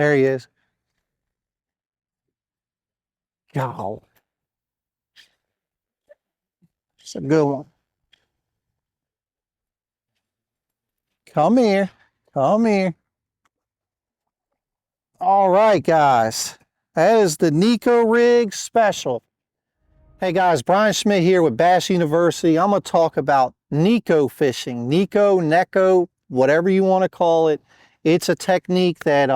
There he is. Go. It's a good one. Come here. Come here. All right, guys. That is the Neko rig special. Hey guys, Bryan Schmitt here with Bass University. I'm going to talk about Neko fishing. Neko, whatever you want to call it. It's a technique that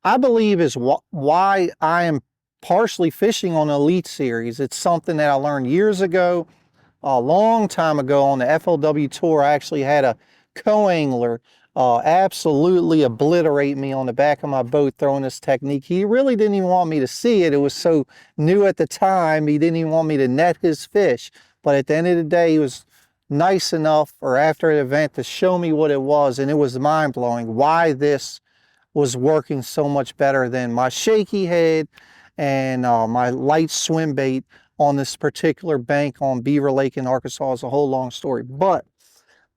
I believe is why I am partially fishing on Elite Series. It's something that I learned years ago, a long time ago on the FLW tour. I actually had a co-angler absolutely obliterate me on the back of my boat throwing this technique. He really didn't even want me to see it. It was so new at the time. He didn't even want me to net his fish. But at the end of the day, he was nice enough, or after the event, to show me what it was. And it was mind-blowing why this was working so much better than my shaky head and my light swim bait on this particular bank on Beaver Lake in Arkansas. Is a whole long story. But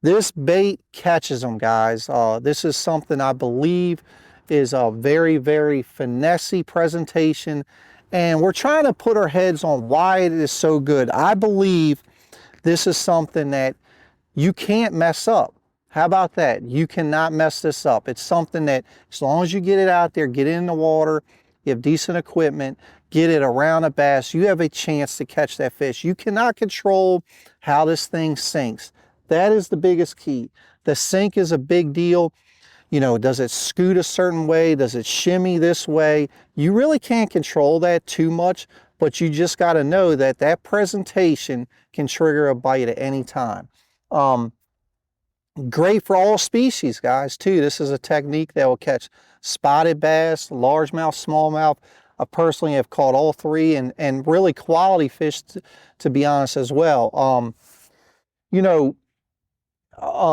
this bait catches them, guys. This is something I believe is a very, very finesse-y presentation. And we're trying to put our heads on why it is so good. I believe this is something that you can't mess up. How about that? You cannot mess this up. It's something that as long as you get it out there, get it in the water, you have decent equipment, get it around a bass, you have a chance to catch that fish. You cannot control how this thing sinks. That is the biggest key. The sink is a big deal. You know, does it scoot a certain way? Does it shimmy this way? You really can't control that too much, but you just got to know that that presentation can trigger a bite at any time. Great for all species, guys, too. This is a technique that will catch spotted bass, largemouth, smallmouth. I personally have caught all three and really quality fish, to be honest, as well. You know,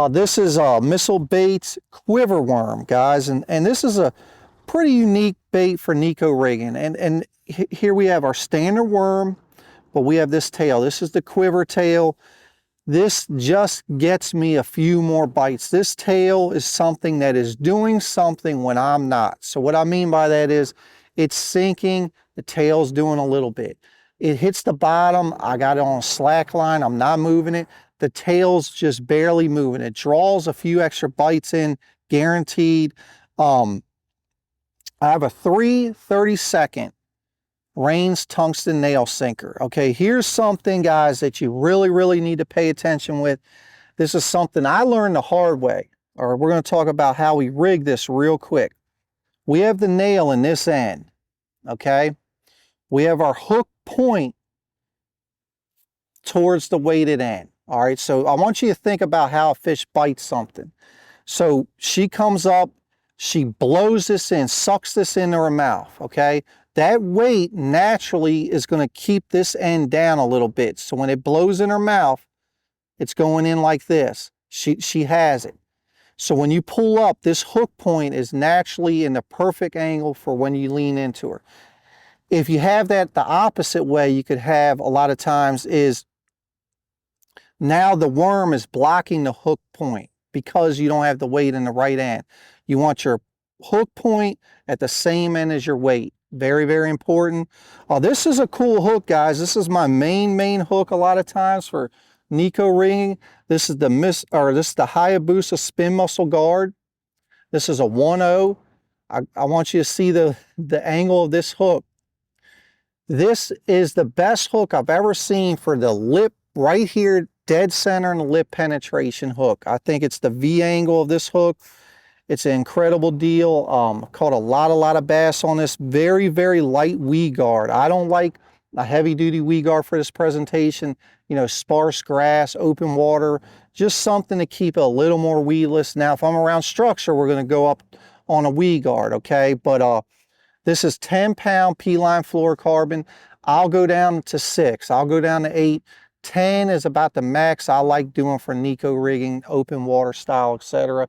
this is a Missile Baits Quiver Worm, guys, and this is a pretty unique bait for Neko rigging. And here we have our standard worm, but we have this tail. This is the quiver tail. This just gets me a few more bites. This tail is something that is doing something when I'm not. So what I mean by that is it's sinking, the tail's doing a little bit. It hits the bottom, I got it on a slack line, I'm not moving it. The tail's just barely moving. It draws a few extra bites in, guaranteed. I have a 3/32 Reins tungsten nail sinker. Okay, here's something, guys, that you really, really need to pay attention with. This is something I learned the hard way. Or we're going to talk about how we rig this real quick. We have the nail in this end. Okay, we have our hook point towards the weighted end. All right, so I want you to think about how a fish bites something. So she comes up, she blows this in, sucks this into her mouth, okay? That weight naturally is going to keep this end down a little bit. So when it blows in her mouth, it's going in like this. She has it. So when you pull up, this hook point is naturally in the perfect angle for when you lean into her. If you have that the opposite way, you could have a lot of times is now the worm is blocking the hook point because you don't have the weight in the right end. You want your hook point at the same end as your weight. Very, very important. This is a cool hook, guys. This is my main hook a lot of times for Neko rigging. This is the Hyabusa Spin Muscle Guard. This is a 1/0. I want you to see the angle of this hook. This is the best hook I've ever seen for the lip right here, dead center in the lip penetration hook. I think it's the V angle of this hook. It's an incredible deal. Caught a lot of bass on this. Very, very light weed guard. I don't like a heavy duty weed guard for this presentation. You know, sparse grass, open water, just something to keep it a little more weedless. Now, if I'm around structure, we're going to go up on a weed guard, okay? But this is 10-pound P-line fluorocarbon. I'll go down to 6. I'll go down to 8. 10 is about the max I like doing for Neko rigging, open water style, etc.